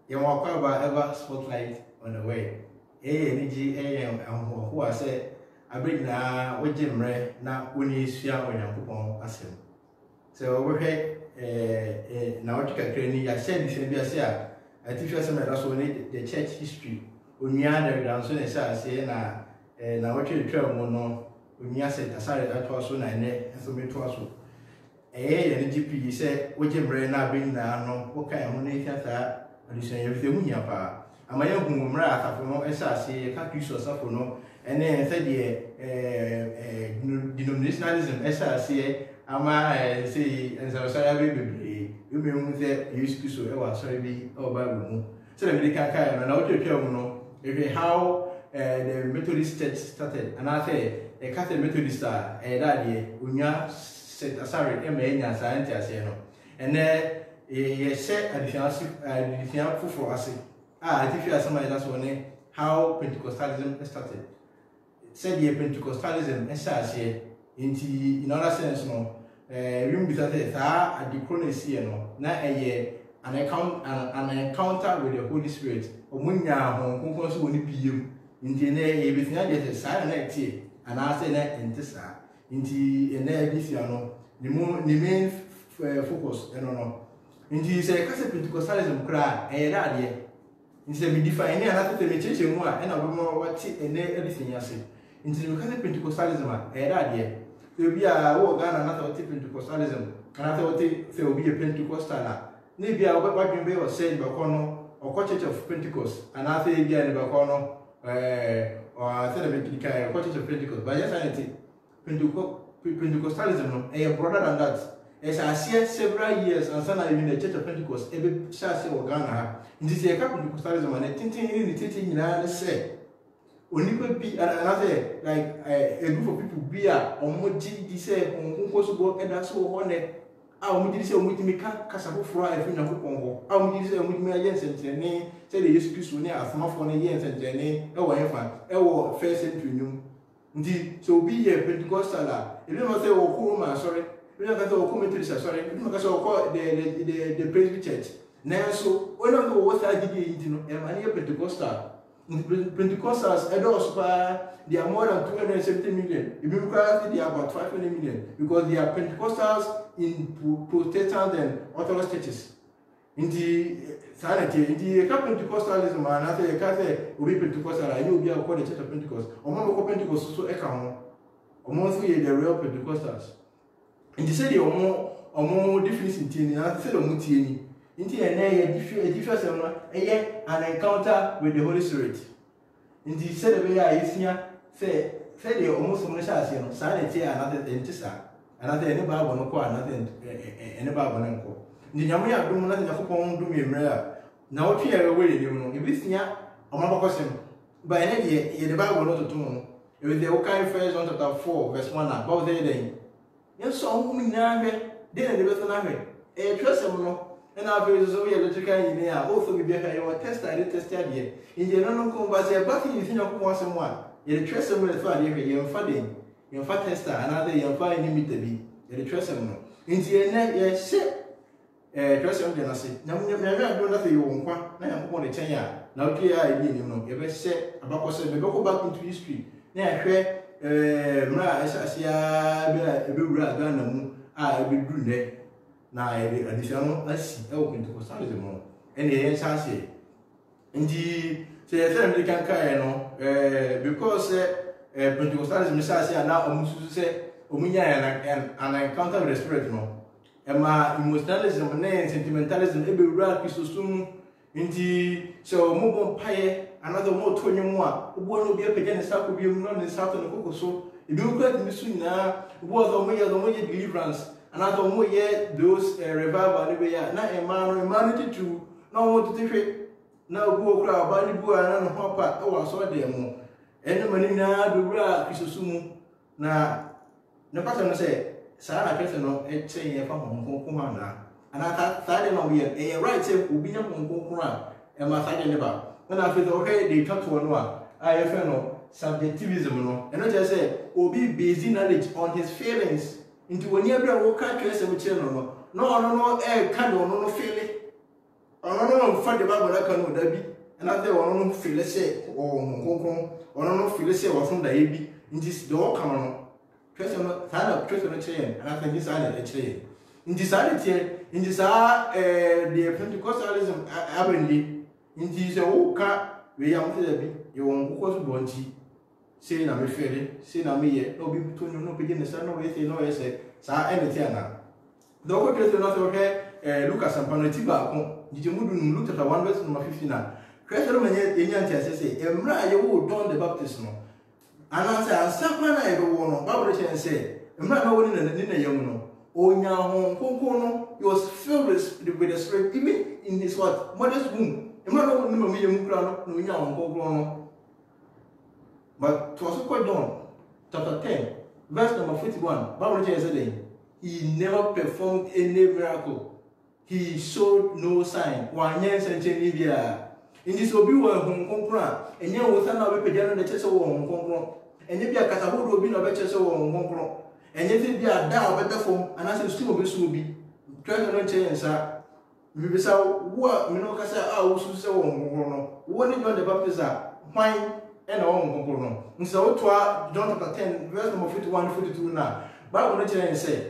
You walk about ever spotlight on the way. Energy, who I said, I bring now with Jim Ray, now when you see how when I'm upon us. So overhead, now what you can create, I said, this and say, I teach you some also need the church history. When you are there, down soon as I say, now what you travel no, when you said, I started that was soon and so me to us. Energy, you said, what Jim Ray now bring now, no, what kind of money can that? Everything we pa. Ama ye hu mra asafo no esase ka Kristo asafo no ene se de denominationalism esase ama say ensawsara bebre you me hu se Yesu Kristo e wa sorry bi o Bible mu so the medical kai no na what you mu no how the Methodist church started and I say a Catholic Methodist that de unya set asare e ma enya science no ene yes, additional for us. I think you are somebody that's one how Pentecostalism started. Said the Pentecostalism, as in other sense, no, room with at the chronicity, no, not a year, an encounter with the Holy Spirit, or Munya, who comes only PM, into everything I get a silent and I say that in this, into an edition, the main focus, I don't know. Inti se kase Pentecostalism kra eyeda de inti se me define any another te me cheche mu a na bo wati ene everything ase inti me kase Pentecostalism a eyeda de so bi a wo Ghana na ta Pentecostalism kana ta wati se obi e Pentecostal a na bi a wo ba dwen be o say be ko no o Church of Pentecost and I say bi a ne be ko no or say the be kai Church of Pentecost but yes I think Pentecostalism no e broader than that. As I see several years and son even the Church of Pentecost, every church or Ghana, in this year, Pentecostalism and a tinting in the teaching in Ireland say, only could be another like a group of people be a or more GD say, on possible and that's so on it. Our Midi with me can't Casapo fry if you know Congo. Our Midi with me against and Jenny, say the use Christ near a small for a year and Jenny, our first century new. Indeed, so be a Pentecostal. If you don't say, oh, cool, man, sorry. We don't come to this, sorry, because the Presby Church. Now, so when I go what I did in Pentecostal, Pentecostals, they are more than 270 million. If you require, they are about 500 million because they are Pentecostals in Protestant and Orthodox churches. In the sanity, in the Pentecostalism, and I say, will be Pentecostal, I will be called the Church of Pentecost. Or more Pentecost, so echo, or mostly the real Pentecostals. And they say they are more difference in tea, and I said, Mutiani. Into a difference an encounter with the Holy Spirit. And he said, the way I is here, say they almost almost as you know, sanity another dentist, another any Bible, no call, nothing, any Bible, no call. The Yamaya do nothing upon do me rare. Now, if you are away, you know, if it's near, or my question, by any year, the Bible not to know. If the okay first on chapter 4, verse 1, about the day. Yes, so whom now then the better now. A trust no, and I've been so electrical engineer, also be behind your test. I did test here. In the non converse, but you think of once and one. You trust them with a father, you're funny, you're fat tester, another you're fine limit to be. You trust them no. In the end, yes, trust them, then I say, now you never do nothing you won't. Now I'm going to tell you. Now, clear idea, you know, ever said about us, we go back into history. Now, I say, I be Ghana, I be doing that. Now, additional, I see, open to Pentecostalism. And the answer say, indeed, say, they can carry no, because Pentecostalism is now almost say, Ominia and I encounter with the Spirit, no. And my emotionalism and sentimentalism, every real piece of soon, indeed, so move pie. Another more 21. One will be up against the South, be not in South and Coco. So, if you look at the soon now, was the way deliverance, another more yet those revival, not a man to no one to take it. Now go crowd, body boy, and hopper, oh, I saw them. And the money now, the real Christosumu. Now, the person say, Sarah Peterno, and saying a home, and I thought, I don't know, a right say, will be a home, and my father never. When I feel okay, they talk to one. I feel subjectivism, no. And I just say, Obi based knowledge on his feelings into when you walk out to a cemetery, no, can't no feeling. ono fa de Bible aka no da bi na de ono no feel say o honkonkron ono no feel say wo from da ye bi nti de wo kan no twese no sa na twese no kire na fa nti sa na kire nti sa de tie nti sa the Pentecostalism abendi nti se wo ka we ya mo te bi ye wo nkoko so bonti sei na me fere sei na me ye no bi to no be ne sa no we say no we say sa ene tie na do ko twese no so he Lucas ampanoti ba ko nti mudu no Luke chapter 1 verse number 15 na twese no menye enya ntia se emra ye wo John the Baptist no ana say ansakwa na ye wo no Bible chen say emra na wo ni na yam no onya hon konkon no he was filled with the Spirit even in his what mother's womb emra na wo ni mama yam kura no onya hon konkon no but to also quote John chapter 10 verse number 41 Bible chen say he never performed any miracle. He showed no sign. One year and Genevia. In this will be one home compra, and you will send out a pigeon the chest of one compro, and if you are Catahoo will be no better so one compro, and if you are down better form, and as a school will be. Try to not change, sir. We saw what Minocasa are also so one. What did John the Baptist are? Fine and a home compro. And so to John chapter 10, verse number 51 42 now. But what did say?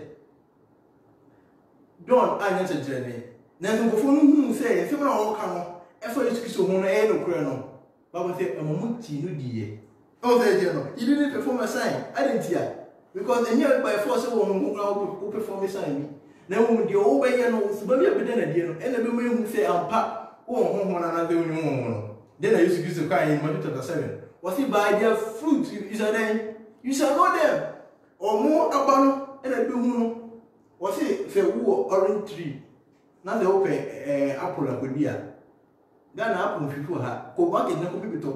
John answered journey. Nothing before whom say, if you are all come, if I speak to one air no crano. Baba said, a muti no dear. Oh, there, General, you didn't perform a sign. I didn't hear. Because the near by force of one who perform a sign. Now, when you obey your nose, but you have been a dear, and the women who say, I'll pack, oh, one another woman. Then I used to use the cry in Matthew chapter 7. Was it by their fruit? Is a name? You shall know them. Or more about and I do. Was it fair orange tree? Now they open apple and Kodia. Ghana apple people have go back in the computer.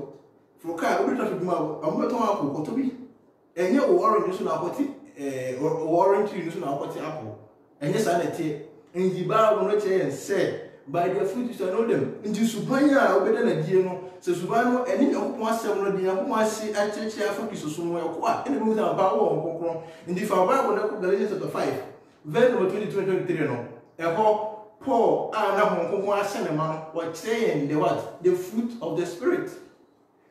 For car, we don't have to do a metal apple or to be. And your orange is not orange tree is not apple. And yes, I let it. And the bar will not say, by their fruit you shall know them. Into Subania, better than a dear. So Subano, and in your one seven, the Yamuma see at church focus or somewhere, and the moon about one. In the Bible, Galatians chapter 5. Verse number 22 and 23 no. Paul na honko asene man what saying the what? The fruit of the Spirit.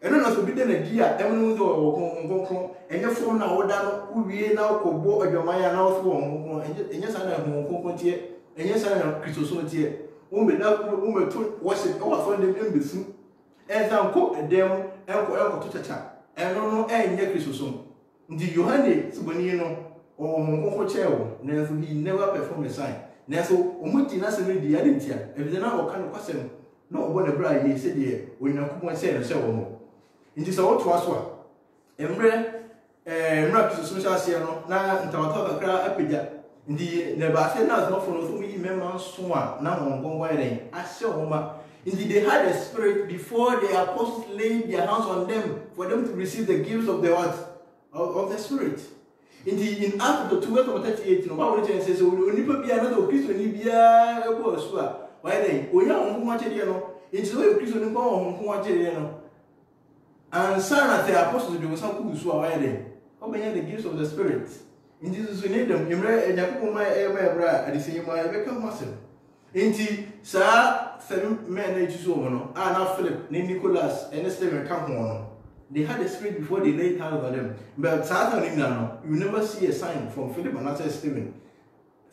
And no so be den adia emnu do honko enye form na woda no uwie na okobo odwamaya na oso honko enye sa na honko tie enye sa na Kristo tie umeto worship o aso dem embesu ensanko edem enko to chacha eno no enye Kristo so ndi Yohane suboni no he never performed a sign. Neso, Omuti Nassau, the Adentia, if they now can question, no one a bride, he said, dear, when you come and say, and so on. It is all to us one. Embre, Mrak Social Siano, now and Tawaka Apija. Indeed, the Barcelona not from me, members, Swan, now on Gongway, I saw. Indeed, they had a spirit before the apostles laid their hands on them for them to receive the gifts of the what? Of the Spirit. In Acts 2 verse 38, no Bible says, "Only be another Christian ni bia ebo asua." Why then? Onya onhu achede no. Nti so Christian ni kwa onhu achede no. And sana the apostles do some ku so why then? Obenya the gifts of the Spirit. In Jesus we need them. Emre Yakob ma ebra adise ma ebeka masem. Nti sa seven men na jiso mo no. Na Philip, ni Nicholas, and Stephen come on. They had a spirit before they laid hands on them. But you never see a sign from Philip and not Stephen.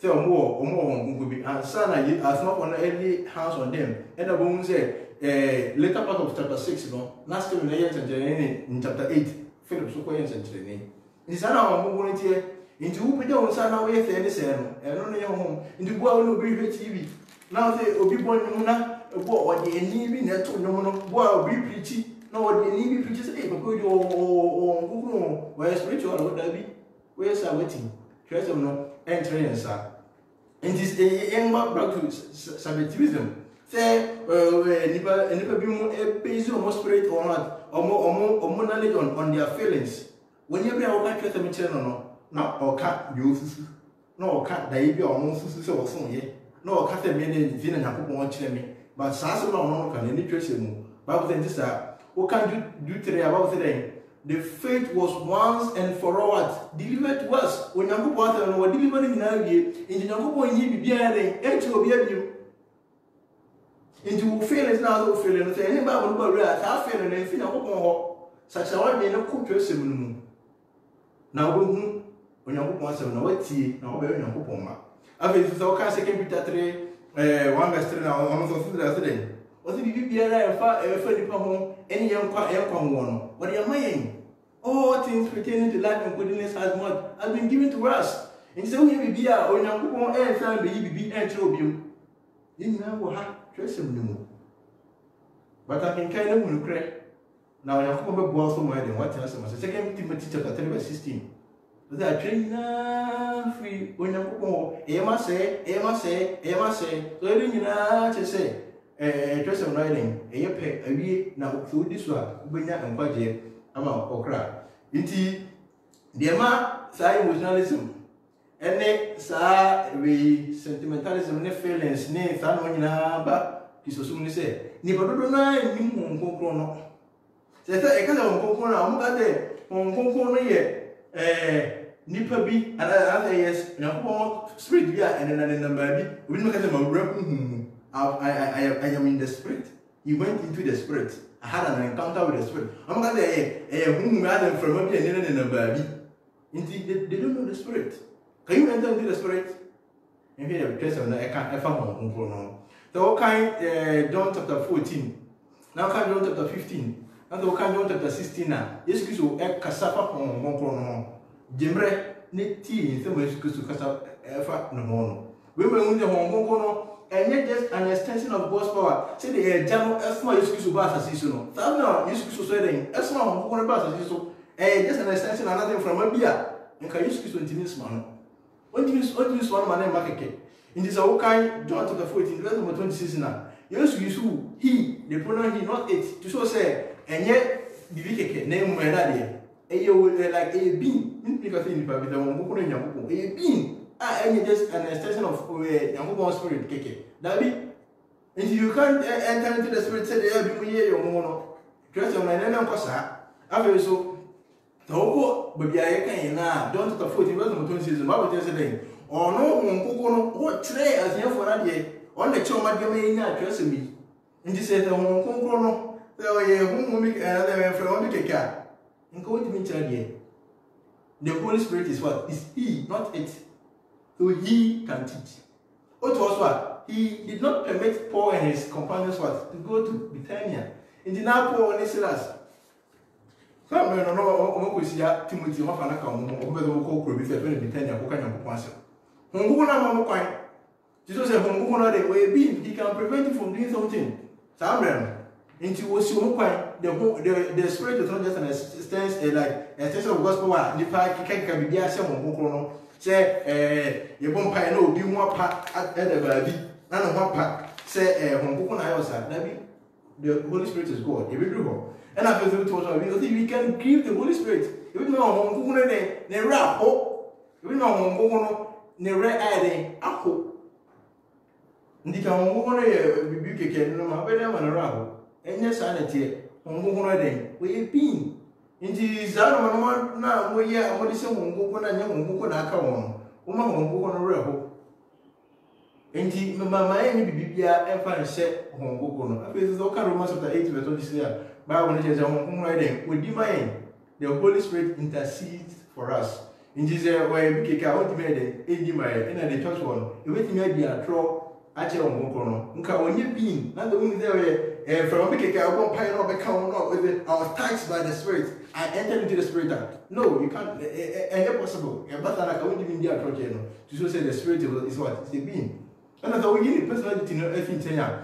Say more and Sana has not on any hands on them. And the woman said, later part of chapter 6, last Stephen in chapter 8, Philip so and training. In Sana volunteer into who put on Sana way any cell, and only your home into Boa no be TV. Now they will be born what the enemy net to no boy be preaching. No, the enemy preaches a good or where spiritual would that be? Where's our waiting? Trust them no entering, sir. And this young man brought to Sabbatism. Say, never be more a base or spirit or not, or more knowledge on their feelings. When you be our trust them channel, no, or cat use, no, cat, they be almost so soon, ye. No, cat a million in and a watch me, but Sasa no can any trace him. Bible says this. What can you do today about today? The faith was once and for all delivered to us. When you go out and we're delivering in our year, in the Nago, you be bearing, and to be into feelings now, so feeling, say, anybody will realize how feeling and feel such a one may not cook to a similar. Now, when you want to know what tea, now very young Poma. I mean, so can say Peter 3, 1 verse 3 now, one of the thing. What if you be alive for home, any young one? What are you saying? All things pertaining to life and goodness has been given to us. And so we be a or young people and family be antrobium. You know what? Trust him. But I can kind of crack. Now I have come back more than what else. Second Timothy chapter 3 verse 16. That train free when you go. Emma say. So you know to say. Trust him writing. A pay a week now through this one. Bring that and budget. I'm out or cry. Inti the Emma say emotionalism. And then we sentimentalism ne feelings ne san when you ba. Kisosum say. Ni padodo na ni mo nkonkron no. Se e ka na nkonkron na mo ka de nkonkron no ye nipa bi and yes na spirit bi and then number bi we no ka say ma I am in the spirit. He went into the spirit. I had an encounter with the spirit. I'm going to say, whom rather from a piano and a baby. Indeed, they don't know the spirit. Can you enter into the spirit? And here, the place of the can't ever know. So, kind John chapter 14. Now, can John chapter 15. Now, can John chapter 16. Now, yes, you so a cassava on Moncono. Jimre, Niti, in some ways, to Cassava, ever no. We were in the Moncono. And yet just an extension of God's power. Say the general asthma is to bass as season. That's not used to saying asthma on bass as season. Just an extension and nothing from a beer. And can use to intimate man. What do you use one man and market? In this all kind, John chapter 14, verse number 26 now. Yes, you who he, the pronoun he, not it, to so say, and yet the wicked name my daddy. You will like a bean. Because in the Bible, a bean. And just an extension of Yamubo spirit, Keke. That be, and you can't enter into the spirit, say, there be your mono. Trust on my name, Cosa. After so, the whole baby, I can now, don't the 40 verse of 20 season, Bible tells you, or no, what tray as here for that year, on the choma, you may not trust me. And you said, the Hong Kong, there were a home make another from the car. And go to me, child. The Holy Spirit is what? Is He, not it. So he can teach. What was what? He did not permit Paul and his companions what? To go to Bithynia. In the now Paul and Silas. Some men know Timothy Hofanaka over the Coco before Bithynia, who can answer. Hunguna Mokai. Jesus said, Hunguna, the way being, he can prevent you from doing something. Some men. Into was so the spirit is not just an extension, like a extension of gospel. The fact can be there, some say, you won't pay no, be more part at the baby. None of one part. Say, the Holy Spirit is God. If we do, and after the total, we can give the Holy Spirit. If we know, they rap hope. If we know, they red adding a hope. And the Hongkong rebuke can no matter than a rabble. And yes, sanity, Hongkong, we have been. Inti Zano now, we are what is a Hongkong and Hongkong account. Woman Hongkong rebel. Inti Mamma Bibia and set Hongkong. I feel all kind of most of the 8 verse 20 year. But when it is a Hongkong riding, we demand the Holy Spirit intercedes for us. In this way, we kick out made it in the and the first one. You wait to be a throw at your Hongkong. Nka when you been, not the only there from a kick out one pile of a count with our touched by the Spirit. I entered into the Spirit. No, you can't. And impossible. But I can't even be a project. To say the Spirit is what? It's the being. And I thought we need personality in everything. The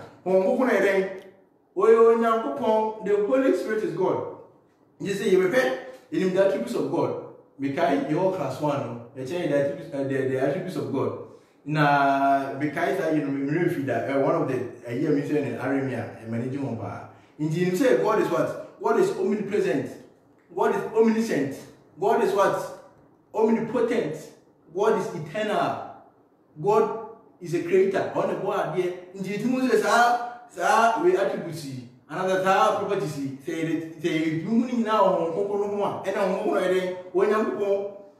Holy Spirit is God. You say you repent in the attributes of God. Because you're class 1, the attributes of God. Now, because I know one of the year mission in Aramia and managing on power. In the say God is what? God is omnipresent. God is omniscient. God is what? Omnipotent. God is eternal. God is a creator. On the board here. In the Moses are we attributes. Another property. Say you now on and on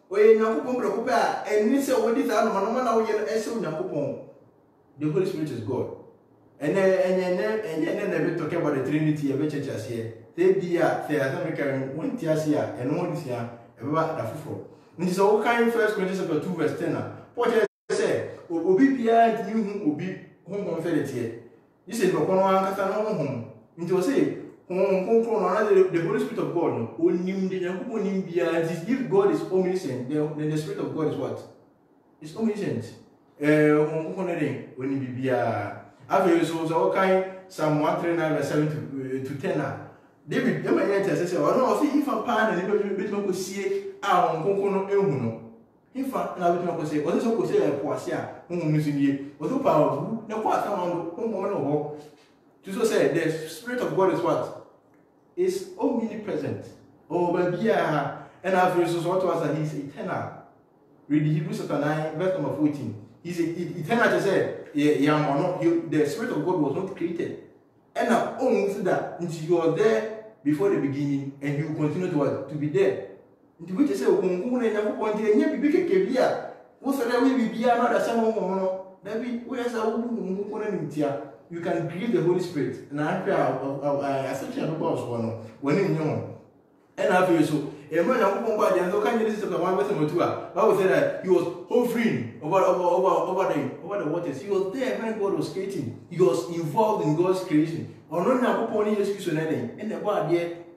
when you and this is what is the Holy Spirit is God. and then never talk about the Trinity of churches here. They be at the American 1 year and 1 year about the full. And so all kind 1 Corinthians 2 verse 10. What I say, Obi Pia, you will be home on Fedity. You said, Bokon home. Into say, the Holy Spirit of God, if God is omniscient, then the Spirit of God is what? It's omniscient. When you be after so all kind Psalm 139 verse 7 to 10. David, you may say, I don't see if a pan and if you see our Concono. In fact, now we can say, what is so say a poisson, whom you see, was no power, no part on to say the Spirit of God is what? Is omnipresent. Oh, baby, and after so what was that he's eternal. Read Hebrews chapter 9, verse number 14. He's eternal to say, the Spirit of God was not created. And now, only that you are there before the beginning, and you will continue to be there. Into which I say, you can create the Holy Spirit. And I said, when in your and I feel so. A man of the kind of one person or two. I would say that he was hovering over the waters. He was there when God was creating. He was involved in God's creation. Or no, now, upon his excuse on anything. And the bad yet.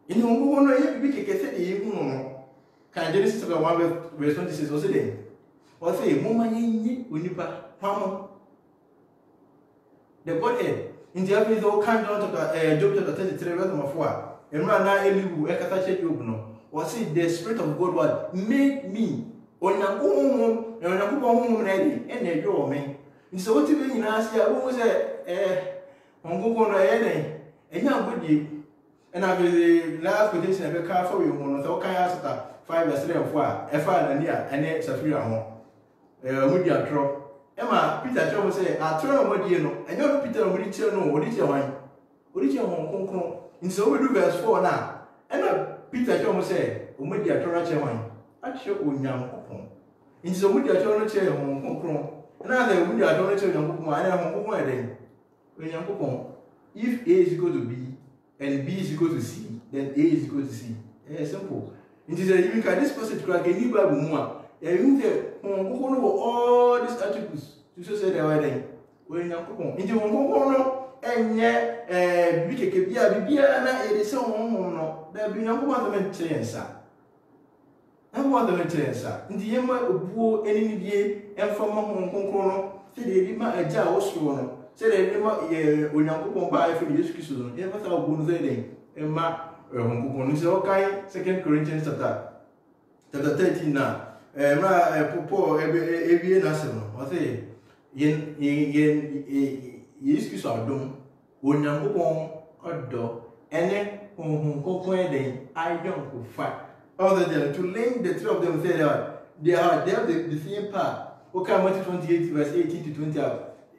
In whom one of you can Genesis 1 verse 26 was it? Or say, Moma when you pass. The Godhead. In the episode, all kind of Job chapter 33 verse number 4. And right now, was it the Spirit of God what made me on your home and a home ready and a door me. And so, what you mean, I say, I was on Google and young good. And I will the last quotation of a car for you on the kind of 5 verse 3 and 4, a fire and near, and it's a free home. Would you drop? Emma, Peter John say, I turn on what you know, and you're Peter, what did you know? What did you want? What did you want? In so we do verse 4 now. And Peter John say, Umedia Torah Chairman, I show Unyam Kupon. In so we are Torah Chair Hong Kong. Another we are Torah Chair Hong Kong, and Hong Kong then. When Yam Kupon, if A is equal to B and B is equal to C, then A is equal to C. Simple. It is a you can this passage crack a new Bible more. And you say, Hong Kong all these attributes to say the wedding. When Yam Kupon. Into Hong Kong. And yet, Bibia, it is so no. There be no one of the answer. I want the answer. In the end, who any day and from Hong Kong, said they did my jar was sworn. Said they did my when you go by for the excuse. Never thought one day, and my Hong Kong is okay. 2 Corinthians chapter 13 now. Poor every national. I say, excuse our dome. When you go on a door, and then I don't fight. Other than to link the two of them, say they are the same part. Okay, Matthew 28, verse 18 to 20.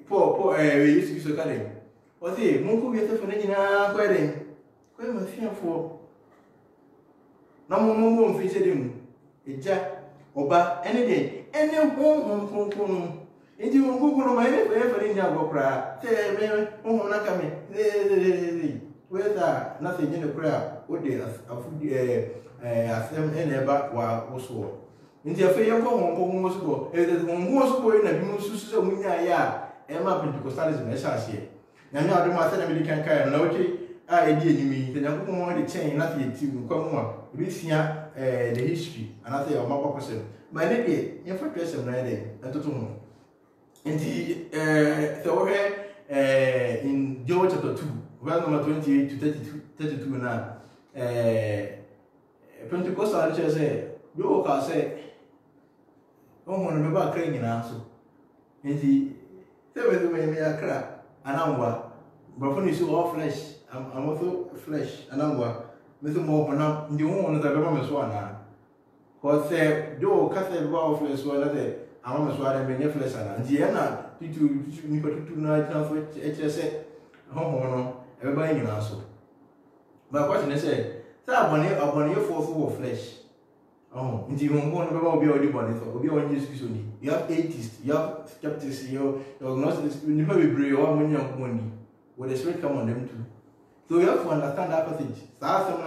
Poor, excuse your calling. Or say, Monko, we have to find a wedding. Where am I fear for? No more featured him. A jack, Oba, any day, any home. And you won't go to my ever in your cry. Say, oh, not coming. Whether nothing in the crowd, what they ask them any about what was war. In the affair of home was go, if the home was going and you must so many Emma Pentecostalism as I say. Now, the master American car and loyalty, I did me, then I won't want to change nothing to come on. We see the history, and I say, oh, my person. My lady, in fact, there's a lady, and to tomorrow. And the in Joel chapter 2, verse number 28 to 32 now. Pentecostal church say, you can say, oh, one remember crying in answer. And the seventh way may cry, and I'm what, but when you see all flesh, I'm also flesh, and I'm what, Mr. More than the one of the government's one now. What say, Joe Catholic of flesh, well, I want to swallow many flesh and Diana to night now for HSA home, everybody in answer. My question is, say, that one year upon your fourth of flesh. Oh, in the one about the body one, so we are on this. You have atheists, you have skeptics, you have agnostics, you never be brave one young money. When the spirit come on them too. So you have to understand that passage. So I have some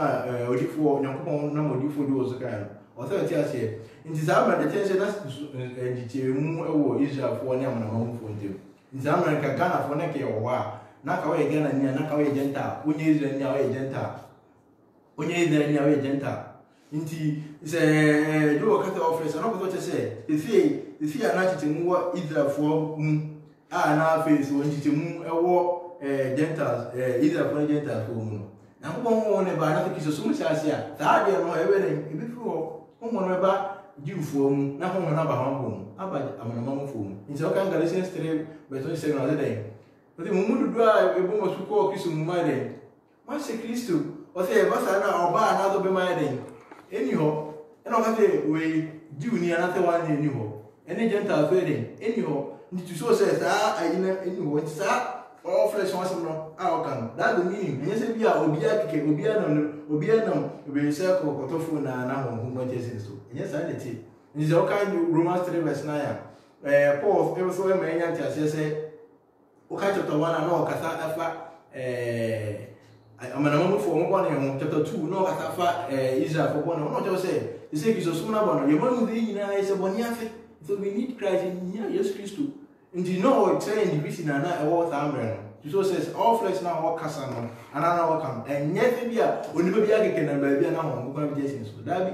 for young number for those kind. Authority has here. In this hour, the tension that's Israel for one amount for them. In America, Ghana for Naki or Wa. Nakaway again and Nakaway Genta, when you is the Nawe Genta. When you is the Nawe Genta. Inti se do wakati office na ko say if you not to move Israel for na face won to mu ewo Gentiles Israel for Gentiles for mu na ko won ne ba na kiso so mu chase a ta de no ebe bi fi ho mo no ba Jewfo mu na ho na ba ho mu aba amanama fo mu nti o kan Galatians 3 verse 27 na dey but mu mudu do a ebo mo su ko kiso mu ma dey ma se Kristo o se ba sa na oba na do be ma dey anyhow and I say we do near another one anyhow any Gentile feeling anyhow need to show says I anyhow it's all flesh once no how can that the meaning and you say be obia no we circle kotofo na ho no Jesus so yes I did is all kind Romans 3 verse 9 Paul ever so me nya tia say o ka chapter 1 na o kasa afa amanama for mo bone chapter 2 no kasa fa Israel for bone no just say you say Jesus so na bone you man dey nyina say bone afi so we need Christ in Jesus Christ and you know it's saying division na e wo tambre no Jesus says all flesh na all kasa no ana na come and yet bia onipa bia keke na ba bia na ho ko Jesus so that be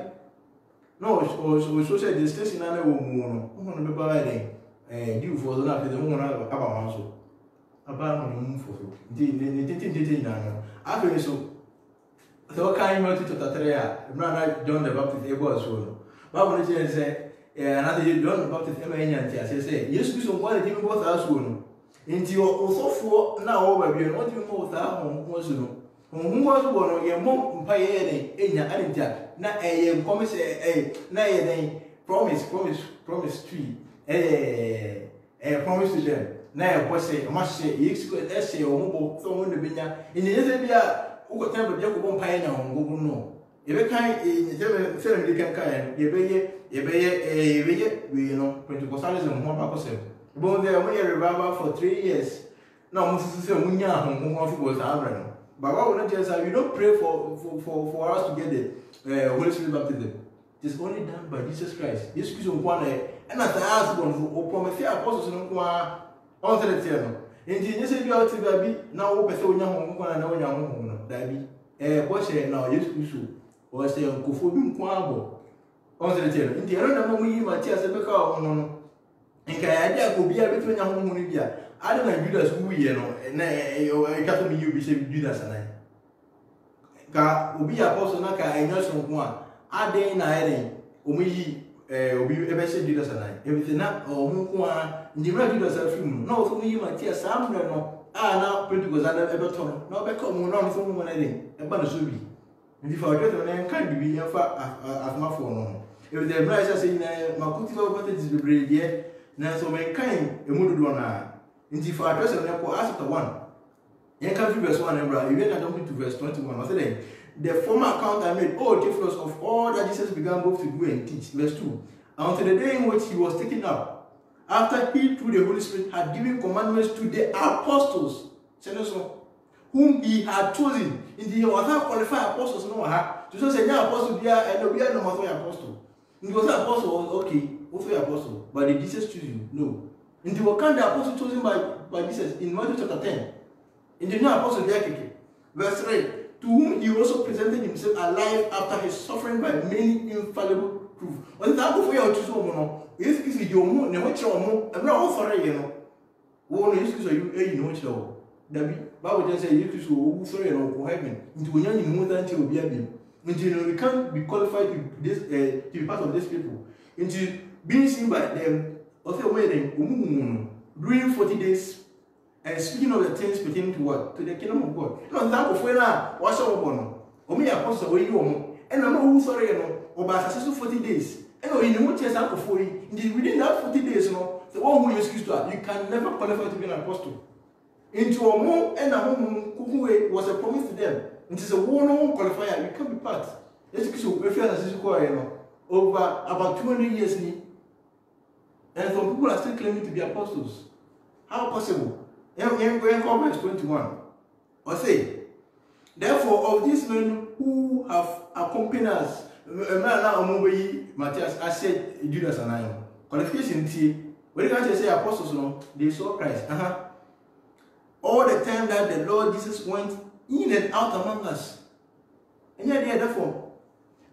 no so say the station na wo mu no ho no be ba dey do for na fe mo na aba wan so aba no mu for so ndi na no after so kind of chapter 3 a John the Baptist able so no Bible say another John the Baptist say yes Christ on one thing both as no nti o sofo na o ba bi no ti mo ta ho so no ho so bo no ye mo mpa ye den enya alintia na ye come say na ye den promise tree promise to them na ye bo say ma say ye say o mo bo so mo ne benya nti ye say bia uko tembe bia ko bo mpa ye na ho gugu no ye be kan se me kan kan ye be we no Pentecostalism ho ba ko say but there we revival for 3 years. Now we say we nya ho for Abraham. But what we not just say we don't pray for us to get the Holy Spirit baptism. It is only done by Jesus Christ. Jesus Christ on one and at the ask one who promise apostles no kwa on the tell. And Jesus say you out to be now we say we nya ho na we nya ho no. That be what say now Jesus Christ o say ko fo bi kwa abo. On the tell. In the other moment we Matthias be ka no nka ya dia ko bia betu nya ho ni bia ade na Judas wu ye no na e ka to mi yu bi se Judas na ka obi apostle na ka enyo so ko a ade na ere o mi yi obi e be se Judas na e na o mu ko a ndimra Judas afim no so mi yi Matthias amre no na Pentecost na e be to no na be ko mu no so mu na ere e ba no so bi ndi fa ojo to na kan bi ya fa afmafo no e be bra say say na makuti ba ba te dibre die na so men kan emudodo na nti for address na ko Acts 1 yen kan verse 1 and bra you get jump to verse 21 I said the former account I made all difference of all that Jesus began both to do and teach verse 2 until the day in which he was taken up after he through the Holy Spirit had given commandments to the apostles whom he had chosen in the other qualified apostles no ha to say apostle bia and bia no more apostle he was an apostle okay also apostle, but did Jesus choose you? No. In the Wakanda, the apostle chosen by Jesus in Matthew chapter 10. In the new apostle, verse 3, to whom he also presented himself alive after his suffering by many infallible proof. When that before you choose one, yes, is your moon, and what your moon, and not sorry, you know. One is you know what you David, Bible just say you to sorry and heaven into when you know that you will be able. Until we can't be qualified to be part of these people. Into being seen by them, also waiting, during 40 days, and speaking of the things pertaining to what? To the kingdom of God. No, that before now, what's our one? Omi apostle, or you, and I'm not sorry, or by successful 40 days. And you know what you're saying for you. Within that 40 days, the one who is Christ, you can never qualify to be an apostle. Into a more and a home who was a promise to them. It is a one qualifier, you can't be part. Let's go, if you are a over about 200 years, and some people are still claiming to be apostles. How possible? Verse 21. Or say, therefore, of these men who have accompanied us, Matthias, I said Judas and I. Qualification when you can't say apostles, no, they saw Christ. All the time that the Lord Jesus went in and out among us. And yet, therefore,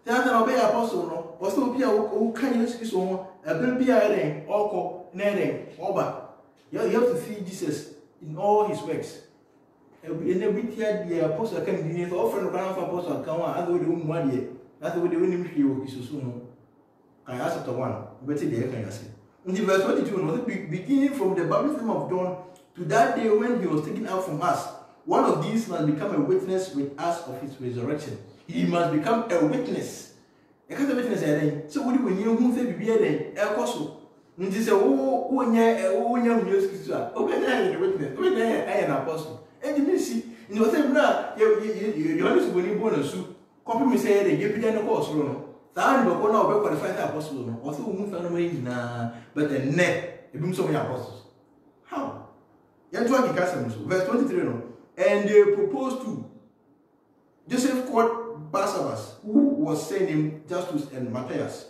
the other obey apostle, no, or still be a who can use his own, a baby, or netting, oba. You have to see Jesus in all his works. In every year, the apostle can be often around for apostle, come on, as we do 1 year. That's the way they win him. I asked the one, but today I can say. In the verse 22, beginning from the baptism of John to that day when he was taken out from us, one of these must become a witness with us of his resurrection. He must become a witness. A witness, so what do we know who say be there? A coso. And he said, oh, witness, when I an apostle. And you see, in the same now, you always when you born a soup. Copy me say they give you the course, no. That no one of qualified apostles, also who found away na, but the net, it brings so many apostles. How? Verse 23, no. And they proposed to Joseph called Barsabbas, who was saying Justus and Matthias.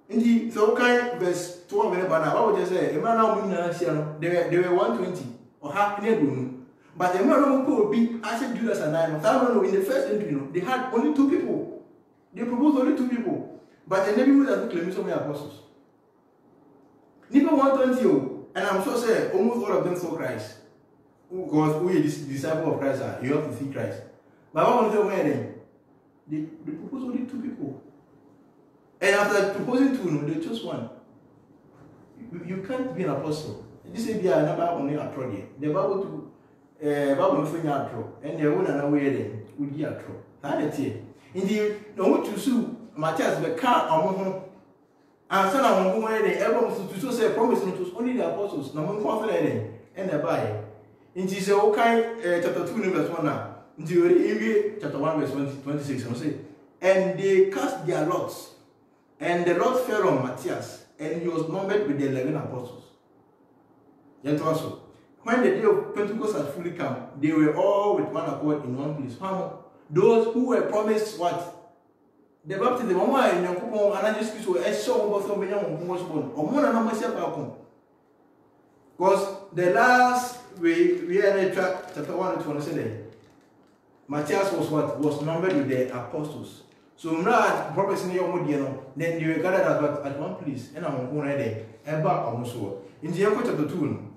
In the so kind verse 12, I would just say, they were 120 or half in a room. But the man who would be Asher, Judas, and I, in the first entry, they had only 2 people. They proposed only 2 people. But the neighborhood has claimed so many apostles. Neither 120, and I'm sure say almost all of them saw Christ. Because who is this disciple of Christ are, you have to see Christ. But what was the way they proposed only 2 people. And after proposing 2, they chose 1. You can't be an apostle. This is the number only a project. The Bible to Bible for your and the one and away then would be a true. That is indeed, no one to sue Matthias the car among him. And son of whom they ever to say promise not to only the apostles, no one confident and the buy. In this okay, chapter 2, verse 1 now. Into chapter 1, verse 26, and say, and they cast their lots, and the lot fell on Matthias, and he was numbered with the 11 apostles. Yet also. When the day of Pentecost had fully come, they were all with one accord in one place. Those who were promised what? The baptism. Because the last we had a chapter 1 and 27. Matthias was what? Was numbered with the apostles. So now prophecy in your then they were gathered at one place. And I'm going there. And back almost in the chapter 2.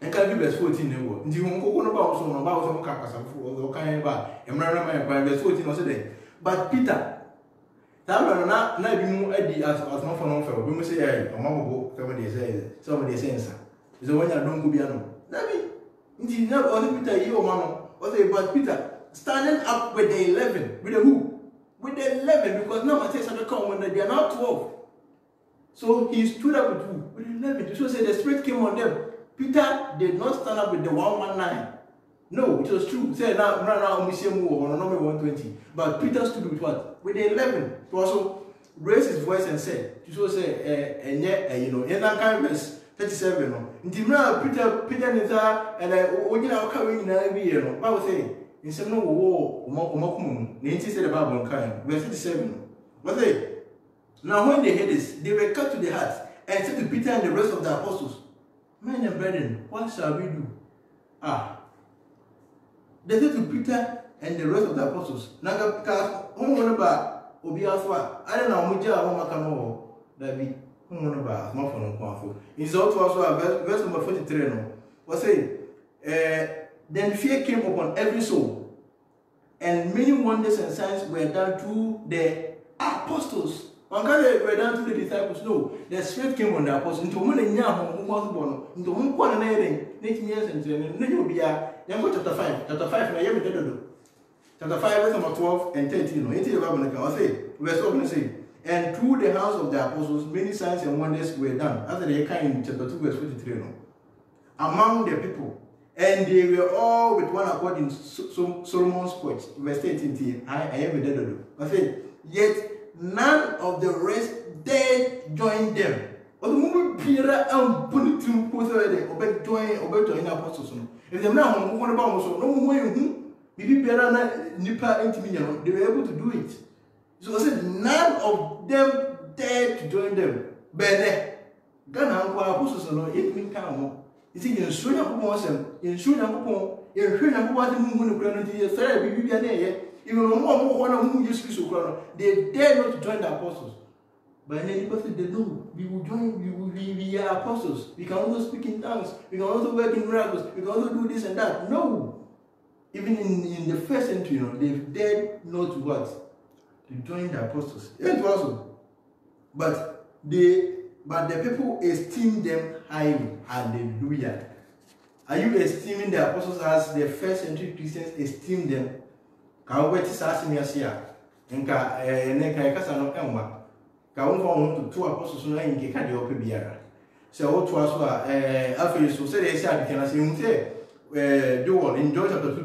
And can be verse 14 no. Ndi won kokko no ba wo so no ba wo so ka kasa fu o kan ba emra na ma verse 14 no say there. But Peter na bi mu adi as no for no fa bi mu say eh o ma bobo somebody say nsa. So when you don't go bia no. Na bi ndi na o Peter yi o ma no. O say but Peter standing up with the 11 with the who? With the 11 because now Matthias had come when they are now 12. So he stood up with who? With the 11. So say the Spirit came on them. Peter did not stand up with the 119. No, it was true. Say now, 120. But Peter stood with what? With the 11. To also raise his voice and said, to say, and yet, you know, in that kind of verse 37. No, Peter is and when you are coming in every year, no, Bible saying, in some no war, Mokum, the said about one kind, verse 37. But they now when they heard this, they were cut to the heart and said to Peter and the rest of the apostles, men and brethren, what shall we do? They said to Peter and the rest of the apostles, Naga, because who won about Obiaswa? I don't know, Muja, Makano, that be who won about more from Quafo. It's also verse number 43. No, was saying, then fear came upon every soul, and many wonders and signs were done to the apostles. One kind were done to the disciples. No, the Spirit came on the apostles. Into one and Yahoo, who was born, into one and 18 years and then be a chapter 5. Chapter 5, and I ever did. Chapter 5, verse number 12 and 13. No, 18 I say, verse 12 say, and through the house of the apostles, many signs and wonders were done. After they came in chapter 2, verse 43. No, among the people. And they were all with one accord in Solomon's porch. Verse 18. I ever did. I say, yet none of the rest dared join them. Or the moment Peter and Punitum put away, or join apostles. If the man who won about so no way who maybe better nipa intimate, they were able to do it. So I said, none of them dared to join them. Better. Ghana apostles are not yet mean town. Is it in Suya Kupon, in Suya Kupon, in Suya Kupon, who the third be there, even more one of whom used to they dare not to join the apostles. But then people said, no, we will join, we are apostles. We can also speak in tongues, we can also work in miracles, we can also do this and that. No. Even in the first century, they dared not to what? To join the apostles. Yes, also. But the people esteem them highly. Hallelujah. Are you esteeming the apostles as the first century Christians esteem them? Ka weti sa asimiasia. Nka neka kasa no enwa. Ka won to two apostles no enke ka de ope biara. Se wo to aso a afi so se dey say adikena se hu say do one in John chapter 2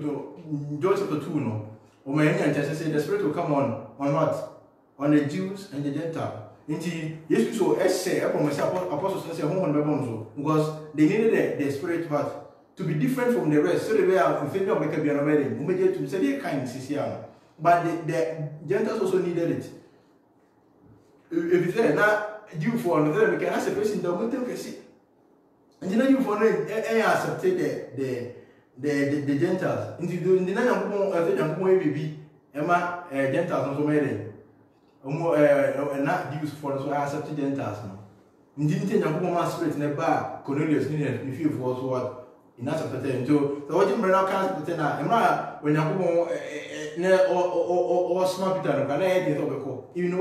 no. O ma nya ncha say the Spirit will come on what? On the Jews and the Gentiles. Inti yes so essay promise apostles say hon be bon so because they needed the Spirit part to be different from the rest, so they were in favor of make a be wedding. To say they kind but the Gentiles also needed it. If you say now Jew for another, we can ask a person that we can see. And you know you for accepted the Gentiles. Into the young baby, Emma Gentiles also married. Not Jews for so I accepted Gentiles now. Didn't think young spirit in the bar, Cornelius needed if you was what. In that chapter 10, so what you bring out can't pretend that when you or smart Peter, and I did over even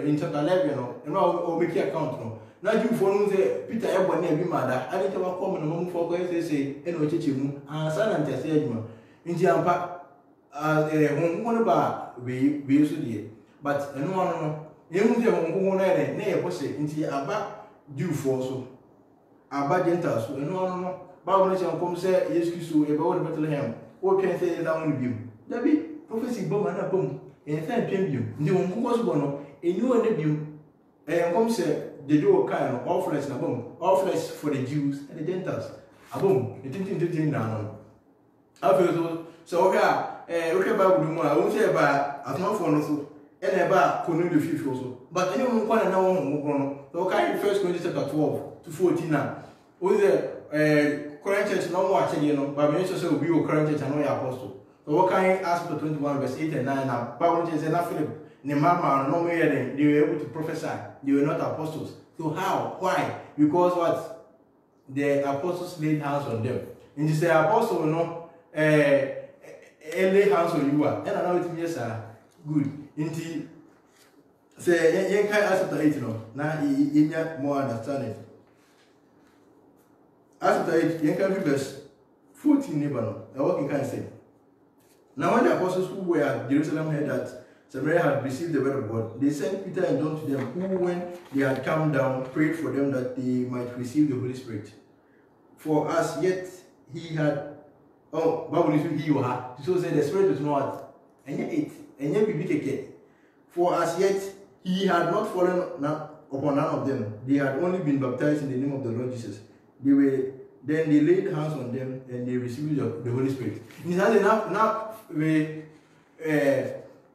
in chapter 11, and now make account. Now you follow the Peter Ebony and be mother. I didn't have a common among for guys say, and what you and son and Tessagma. In Jampa, one about we used to do, but no one, you won't have near was it into about due for so about Gentiles, and no. Bible nation come say yes Christo about Bethlehem. What can say that one view? There be prophecy bomb and a bomb. And thank you. The one was born, a new and a view. And come say the door kind of all flesh and a bomb, all flesh for the Jews and the Gentiles. A bomb, it didn't do down. I feel so. Okay, Bible do more. I won't say about a small phone also, and about Cornelius Fifi also. But anyone quite a now, okay, 1 Corinthians chapter 12 to 14 now. With the current church no more actually, but we also be your current church and no apostle. So what can I ask for 21 verse 8 and 9 now? Bible says enough Philip, Nemama, no way they were able to prophesy. They were not apostles. So how? Why? Because what? The apostles laid hands on them. And this the apostle lay hands on you and I know it means good. Indeed, say you can ask chapter 8 now you get more understanding. After it, you can read verse 14 neighbor. What you can say. Now when the apostles who were at Jerusalem heard that Samaria had received the word of God, they sent Peter and John to them, who when they had come down, prayed for them that they might receive the Holy Spirit. For as yet he had Bible is he or her. So say the Spirit was not. And yet it, and yet we for as yet he had not fallen upon none of them. They had only been baptized in the name of the Lord Jesus. Then they laid hands on them and they received the Holy Spirit. In now we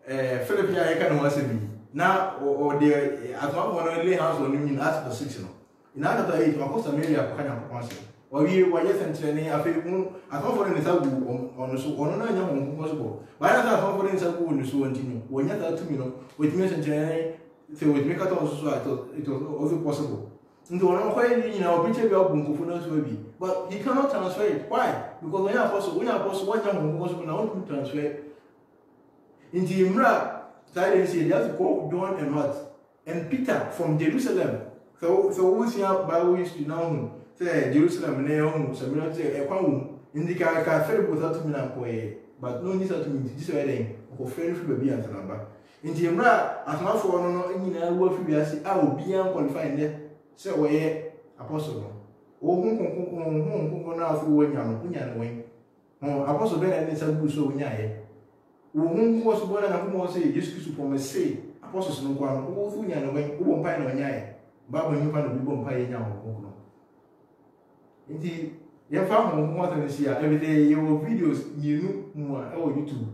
Philip here can once me. Now or they at one point lay hands on him in Acts chapter 6. In Acts chapter 8, of course Samaria can have or we were just entertaining a few at one point in the on so on no young possible. But I thought for instance on so continue. When you thought to me with me entertaining so with me also I thought it was also possible. Into one of picture but he cannot transfer it. Why? Because when you apostle, one young possible now to transfer it. Into Imra, they have to go John and what? And Peter from Jerusalem. So we see how Bible is to now say Jerusalem near home, Samaria say a quam, indicate a fair without me and but no need to me this wedding or fair baby and number. Into Imra, as my for in a word, I will be unqualified there. So we apostle. Oh, who now through when you're wing. Apostle Ben and it's a good so when who was born and who was say, just to promise say, apostles no kwa no wo fu nya no wen wo mpa na onya ye Bible nyi pa no bi bo mpa ye nya ho no nti ye fa ho ho ta si a every day you videos you mu a o YouTube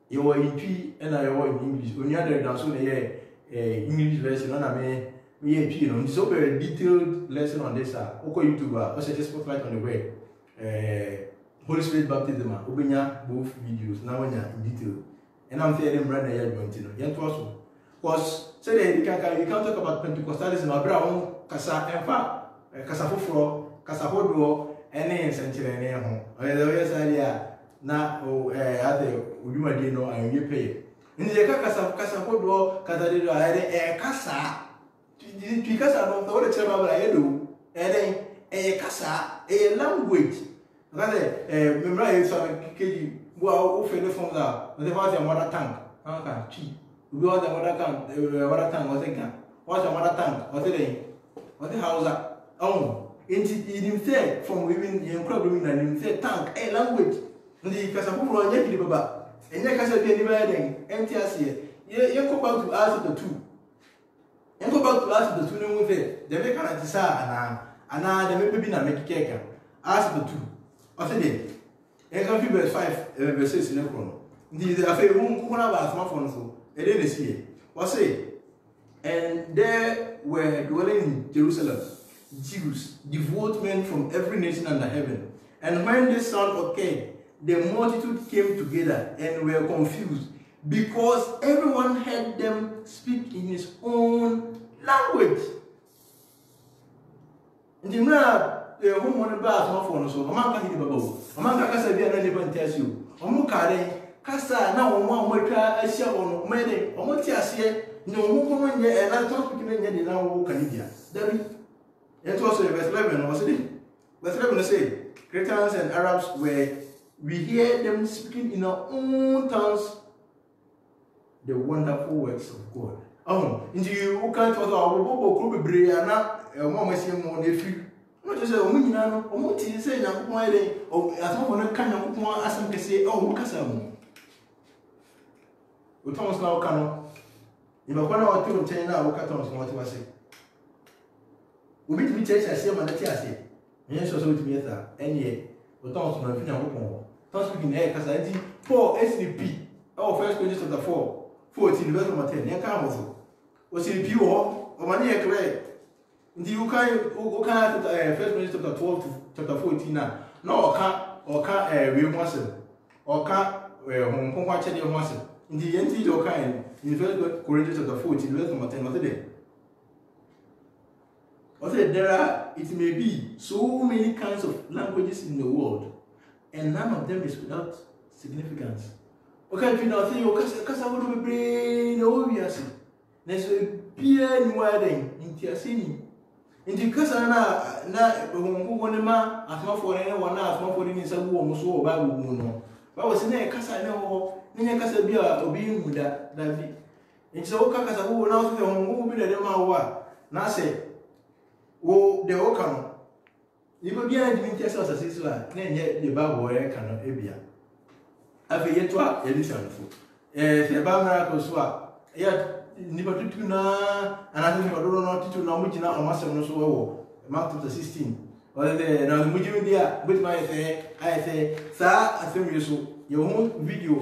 you were in P and I were in English when you had done so the English version na me you know so very detailed lesson on this oko YouTube also just spotlight on the way Holy Spirit baptism obenya both videos na wanya in detail and I'm saying them brand here joint no yen to also cause say you can't talk about Pentecostalism abra won kasa emfa kasa foforo kasa hodo ene senkyere ne ho o say na ade uduma die no anwe pay ni je kasa hodo kasa de do kasa tu kasa no to de chema bra yedo kasa language ngale memra yeso keji bo o fe de fon da de fa se mother tongue aka chi ubi wa the mother tongue o se kan wa se mother tongue o se Hausa in say from even in problem in say tongue language ndi kasa fufuro anya kidi baba enya kasa bi ni ba den enti ase ye go back to ask the two yen go back to ask the two no say de me kana tisa ana de me bi na make keka ask the two o say de en kan fi verse 5 verse 6 ne kono ndi de afa hu ko na ba asma fo no so e de ne sie o say and there were dwelling in Jerusalem Jews, devout men from every nation under heaven. And when this sound occurred, the multitude came together and were confused because everyone heard them speak in his own language. And you know, the home on the bath of one so, Amaka hit the bubble. Amaka Casabia and even tells you, Omukare, Casa, now one more try a shell on many, Omotia, no woman yet, and I talk to you in now Canadian. It was verse 11, was it? Verse 11 say, Cretans and Arabs we hear them speaking in our own tongues the wonderful works of God. Into you can't talk about Kobe Briana, a woman saying more than free. Not just a woman, or Monty say, or as one kind of one as some can say, oh, Casam. We Thomas now cannot. If I want to tell you now, what Thomas what was it? We meet me church I say man that I say. Yes so with me that any we don't know if you know don't speak in air cuz I think Paul SCP our first Corinthians chapter 4 14 verse number 10 yen kan mo o se bi o ma na e clear ndi you can first Corinthians chapter 12 to chapter 14 na o ka we ho asem o ka hon ko kwa chede ho asem ndi yen ti do kan in first Corinthians chapter 14 verse number 10 what there it may be so many kinds of languages in the world, and none of them is without significance. Okay, if you know, say, because I want to be obvious. Next, be any wedding in Tiasini. In the Casa, who won a man, as much for anyone else, more for any some woman so by woman. But was in a Casa, no, Nina Casa be obeying with that. It's all Casa who will not who will be the Demawa. Now say, oh, the Okano. You will be a Dimitri as a sister, then yet the Bible cannot ebia. After yet to a edition. The Bamara swap, yet Nipatuna, and I think I don't know to know which now a master no so Mark chapter 16. Or the now the Mujidia with my say, I say, Sir, I think you so your own video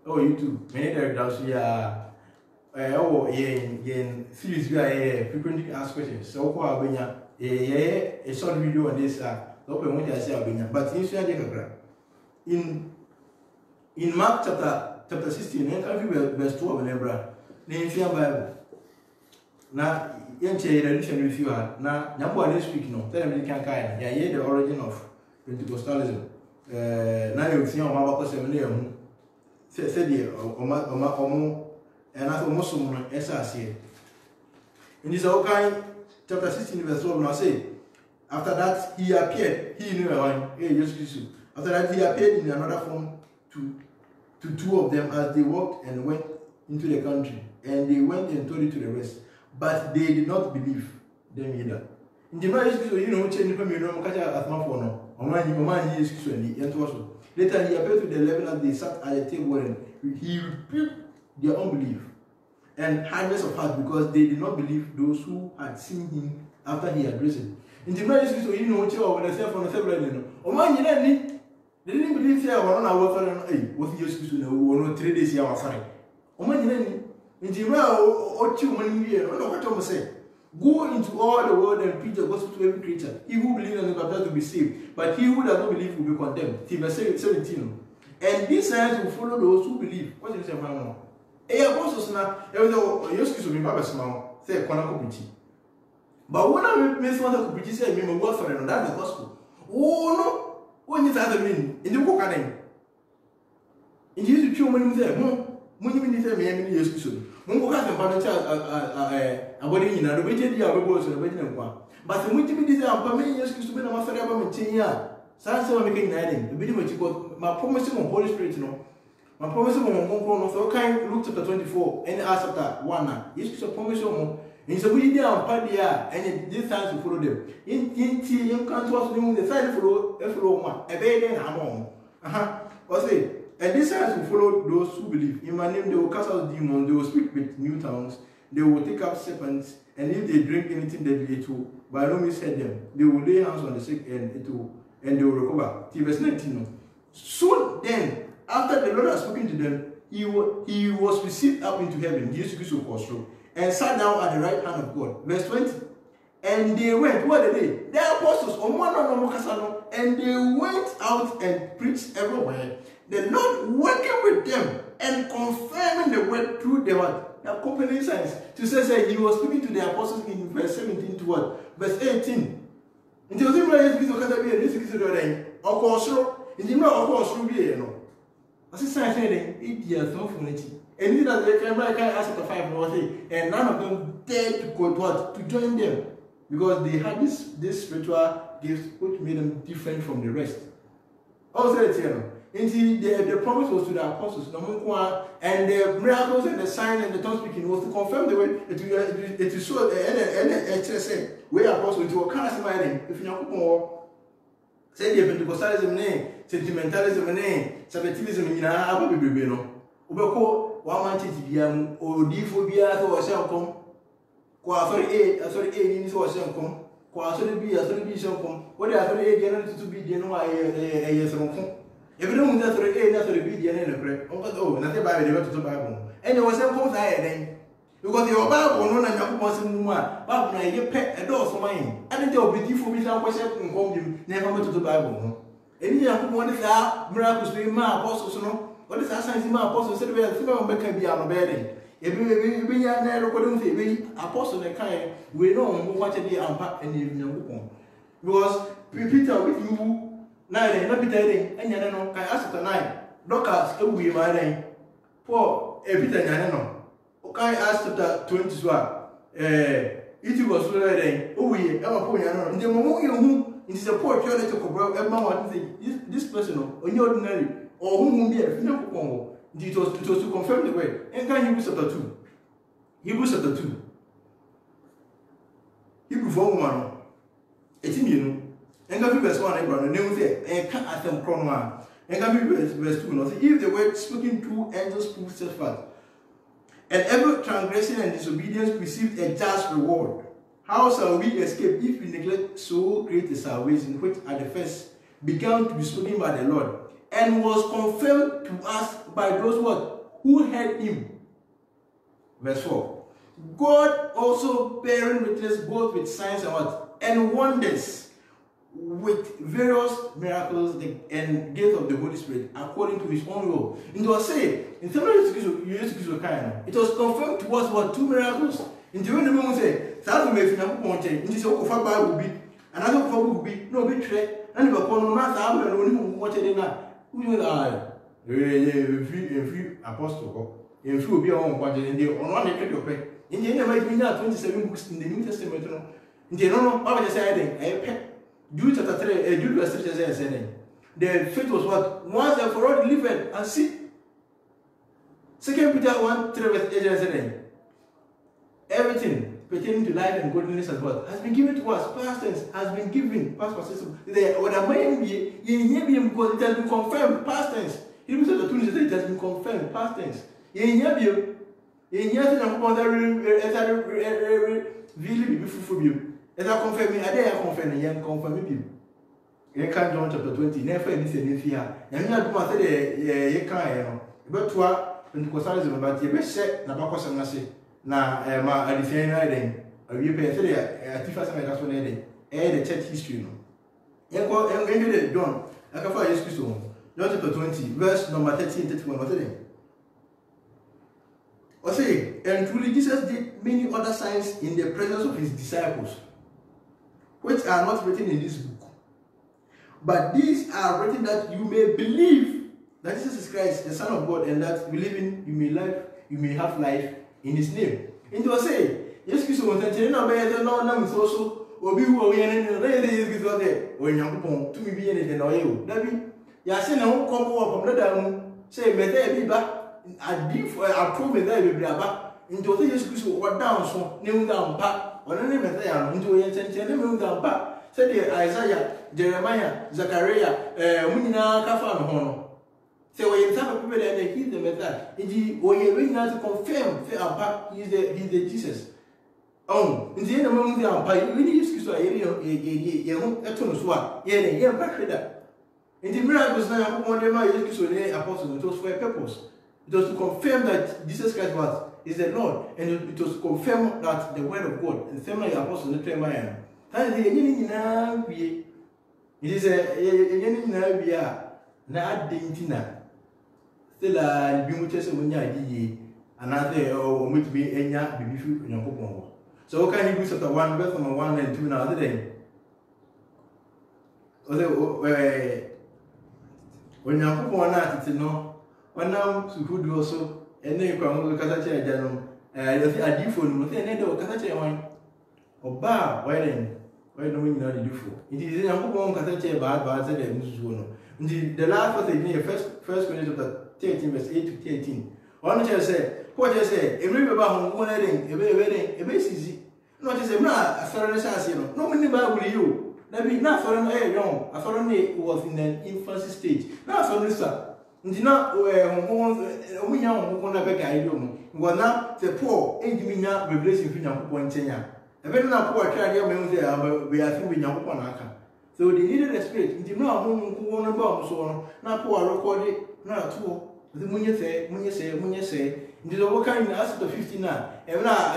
YouTube. Many directors yen series we are frequently asked questions. So kwa abenya a short video on this open what I say abenya. But in Suya in Mark chapter 16, verse 12 in Hebrew, in Bible. Na yenche religion with you na nyambo ane speak no. Tell me can kind. The origin of Pentecostalism. Na you see on my seminary. Said the and I thought most of them SRC. In this Okai chapter 16, verse 12, now say, after that he appeared, he knew after that he appeared in another form to two of them as they walked and went into the country, and they went and told it to the rest, but they did not believe them either. In the marriage, you know, change from catch as my phone, or man, he is later he appeared to the 11 as they sat at the table and he rebuked their unbelief and hardness of heart because they did not believe those who had seen him after he had risen. In the Bible, you know what you are when I say from the several. Oh, man, you know, they didn't believe there were on our phone. What you used to know 3 days here. Oh, man, you know, in the or 2 money year, I don't know what I'm saying. Go into all the world and preach the gospel to every creature. He who believes and is baptized will be saved, but he who does not believe will be condemned. Verse 17. And these signs will follow those who believe. What do you say, Mama? Apostles now, you excuse me, Baba Small, say, Konakopichi. But when I miss one of the Kopichi, say, me, what for and that's the gospel. Oh, no, when you start the meaning in the book, in Jesus, you when you say, when you mean, me, excuse me. Mungu kaza mpanacha abodi nyina do beje dia bebo so beje nkwa but when you be ampa me Yesu Kristo be na mafere aba metinya sa se wa meke nyina dem be di machi ko ma promise on Holy Spirit no ma promise on Mungu no so kan Luke chapter 24 and Acts chapter 1 na Yesu Kristo promise on in so we dia ampa dia and this signs to follow them in ti you can to us the side follow one e be dey na mo o say. And these signs will follow those who believe. In my name, they will cast out demons, they will speak with new tongues, they will take up serpents, and if they drink anything deadly, it will by no means hurt them. They will lay hands on the sick, and they will recover. Verse 19. So then, after the Lord had spoken to them, he was received up into heaven, Jesus Christ, and sat down at the right hand of God. Verse 20. And they went, what did they? The apostles, and they went out and preached everywhere. The Lord working with them and confirming the word through the accompanying signs. To say he was speaking to the apostles in verse 17 to what? Verse 18. In the same way, this is of course, in the middle of course, you know. As a sign saying, idiots, no funity. And it does the American asked the 5 and none of them dared to go to what? To join them. Because they had this spiritual gifts which made them different from the rest. Also, it's here. The promise was to the apostles, and the miracles and the signs and the tongue speaking was to confirm the word. It is so, and we apostles to cast my name. If you know, say the Pentecostalism name, sentimentalism name, Sabbatism in our baby, no. Ubeko, one man to or Diphobia or shall come. Sorry, in so shall come. Sorry, be shall come. What are the to be the years of if you don't have to be the end, oh, nothing by the Bible. And there was some comes I then. Because your Bible, no, and your person, Bible, you pet a door for mine. I didn't tell you for me some question and call you never went to the Bible. And you have one is our miracles to my apostles, no? What is our signs in my apostles? Said we have to be on the bedding. If we are there, according to the apostle and kind, we know what to be unpacked and you because Peter with you. Nine, not be telling, and Yanano can ask the nine. Doctors, it will be my name. Poor Peter Yanano. Okay, asked the 21. It was ready. Oh, we have a poor Yanano. In the moment you is a poor children to cover a man this person, or ordinary, or whom will be a female. It was to confirm the way. And can Hebrews chapter 2. Hebrews chapter 2. Hebrew 4:1. It's in you. And verse 1, and they will say, and can't ask them chrono. And verse 2, if the word spoken through angels proves steadfast, and every transgression and disobedience received a just reward, how shall we escape if we neglect so great a salvation, which at the first began to be spoken by the Lord, and was confirmed to us by those who heard him? Verse 4. God also bearing witness both with signs and wonders, with various miracles and gifts of the Holy Spirit according to his own will. It was said, in it was confirmed to us 2 miracles. In the moment say, South May want in this Bible will be another will be no betray, and if upon not I will wanted in that. Who will I? Few apostle, in few be on budget in the on one your pay. In the end, I made 27 books in the New Testament. In the no, I was saying, Jude chapter 3, Jude verse 3 says, the faith was what? Once and for all delivered and see. 2 Peter 1, 3 verse 8 says, everything pertaining to life and godliness as well has been given to us. Past tense has been given. Past persistent. What am I because it has been confirmed. Past tense. Hebrews chapter 2 says it has been confirmed. Past tense. in yes and upon the really before you. As I confirm me, I dare confirm and young confirm you. You can't John chapter 20, never anything if you are. And you are going to say, you can't, but to our Pentecostalism, but you best set Nabacos and Nasi. Now, I defend riding. You pay a Tifas and Gaston, the church history. You go and John, I can find Jesus John chapter 20, verse number 13 to 21. I say, and truly Jesus did many other signs in the presence of his disciples, which are not written in this book. But these are written that you may believe that Jesus is Christ, the Son of God, and that believing you may have life in his name. And you say, yes, Christ was saying, no, no, so obi who are in the rain when you come to me in the oil. That be, Yasin, I won't come over from the down, say, may there be back. I prove it there will be about into the Jesus what down so new down back or any method into a sentence down back. Said Isaiah, Jeremiah, Zachariah, Munina Kafan Hono. So when you have a people that they hear the method, indeed, when you bring to confirm, say back, he's the Jesus. Oh, in the end among the empire, we need to a tongue, yeah, back with that. In the miracles now, one of my apostles, it was for a purpose. It was to confirm that Jesus Christ is the Lord, and it was to confirm that the word of God, and same like the apostles in Jeremiah. That is it is a na dentina. Still a bimuches when you another or with me enya bibifu in. So what can you do chapter 1, verse number 1 and 2 now today? When you put one at it, no. One now to who do also, and then you come with Casacha Janum, a different with any of Casacha wine. Or bar, why then? Why don't we know the different? It is in a home Casacha bad, said the last was the first question of the 13, verse 8 to 13. One child said, what I say, a river about one wedding, a wedding, a basis. Not as a man, a foreign assassin, no many Bible you. That be not foreign air young, a foreign was in an infancy stage. Not for Lisa. Ndina we young who na bega idiom ngona the poor endiminya revelation fi nyankopon nchenya ebe na poor twa dia me say we are we nyankopon aka so they needed the spirit ndimna ho nko no ba so no na poor record na to the munye say ndizo wo kan na asito 50 na ebe na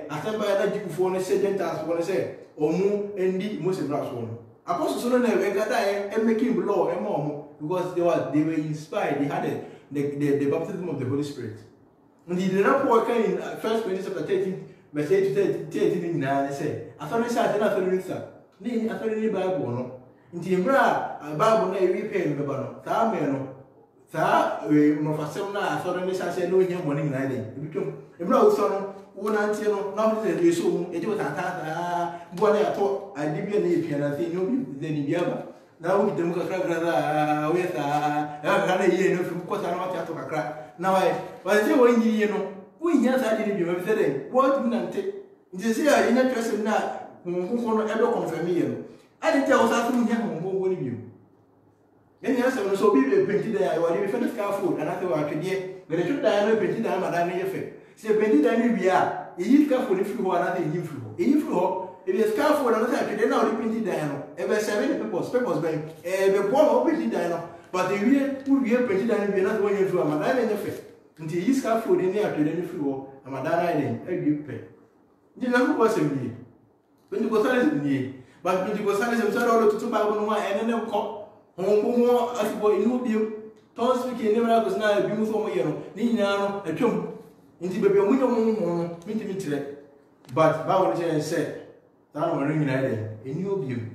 asamba na jikufo no say dentas wo say omu endi mo se bra so no apostles no na we gada e making law e mo because they were inspired. They had the baptism of the Holy Spirit. And they did not work in 1 Corinthians chapter 13, verse 8 to 13. They say, I thought I said, I thought I thought any Bible. No, in the Bible, no, we pay in the Bible. Tameno, Sa, Mofasona, I thought I said, no, young morning riding. It became a broad son, one auntie, not that you saw it was a what I thought I did be an AP and I think you then Yaba. Now we don't go with a year from what I'm not to crack. Now I, but I say, when you know, we just I didn't do everything. What do you take? This year, in a person now, who ever confirm me. I didn't tell us who will you. Then yes, I so be painted there. I will finish car food, and I thought I could get, but I took Diana painted down Madame effect. Say, painted down we are. You careful if you are not in you. If you if you scarf and other then now repeat diano. Ever 7 people's bank. The poor repeat diano. But the real who we have printed and we are not going into a madame in effect. Until you scarf food in there to the floor, a madame in a good pay. You know who was in me. When you go silent in me. But when you go silent, I'm sorry to 2 Bible and then call home more as boy in Mobile. Tom speaking never was now a beautiful yellow. Nino, a chum. Into baby, we don't meet today. But Bible said, that one ring in a new view.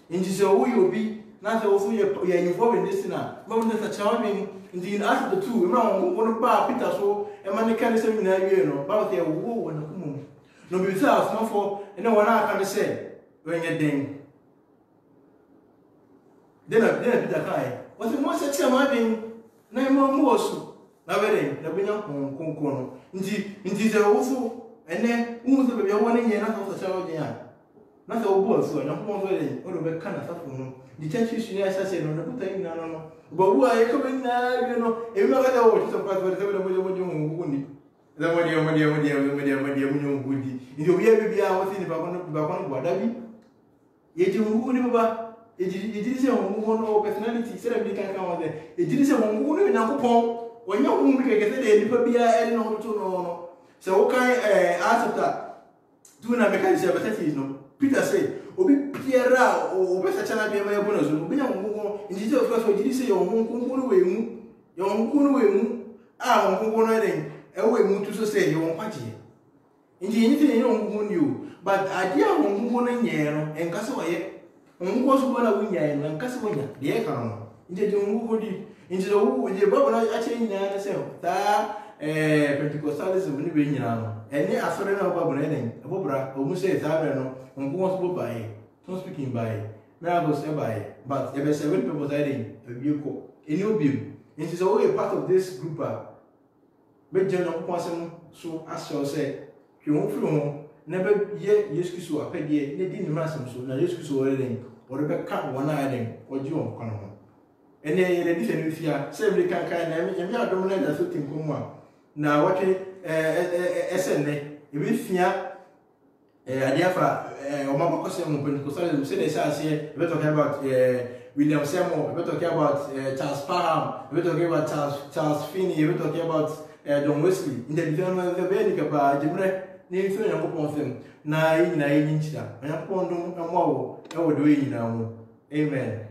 In this way, you will be not also you're involved in this now. But when there's a charming, indeed, after the two, one of Bar Peter so, and man can say, you know, about their woe and the moon. No, besides, no for, and no one I can say, when you're ding. Then Peter Kai. What's the most such a man? No more so. Now, very, the winner, Concono. Indeed, also, and then who's the baby one in year of the child. Not the old so I'm more wedding, or the kind of stuff. The church is assassin on the putting no. But who are you coming now? You know, if you got the old, so far, whatever you would. The money, goody. In the way we are within the Bakon Guadabi. Yet you who never. It is a woman personality, said we can come there. It is a woman in Apple. When your woman can get it, never be a no to no. So, okay, answer that. Do not make a service. No, Peter said, Obi Pierre or Bessa be a bonus. Be a woman in the first way. Did you say your home Kunu? Your home Kunu? Ah, Kunu, away move to say you won't party. Indeed, anything you don't you, but I dear one in Yano and Cassaway. Was one of Winyan and Cassaway, the Econo. Into the Woody, into the wood, the Bob I change myself. That Pentecostalism in Vinyan. And they are sorry about Brennan, a Bobra, who says Abrano, and who wants to buy, not speaking by, miracles by, but there were 7 people hiding a vehicle, a new beam. It is always a part of this group. But General Quasim, so as you said, you won't flew never yet use to a peggy, they didn't ransom so now use to wedding, or the cat one item, or you on Conomo. And then they didn't fear, say we can kind of, and we are doing that thing come on. Now, what SNA, if we fear a diapha, or Mabocosem, Pentecostal, say they say, we're talking about William Samuel, we're talking about Charles Parham, we're talking about Charles Finney, we're talking about John Wesley. In the development of the Vedic by Jimre, named Fiona upon them. Nine, and I'm upon them, and what we're doing now. Amen.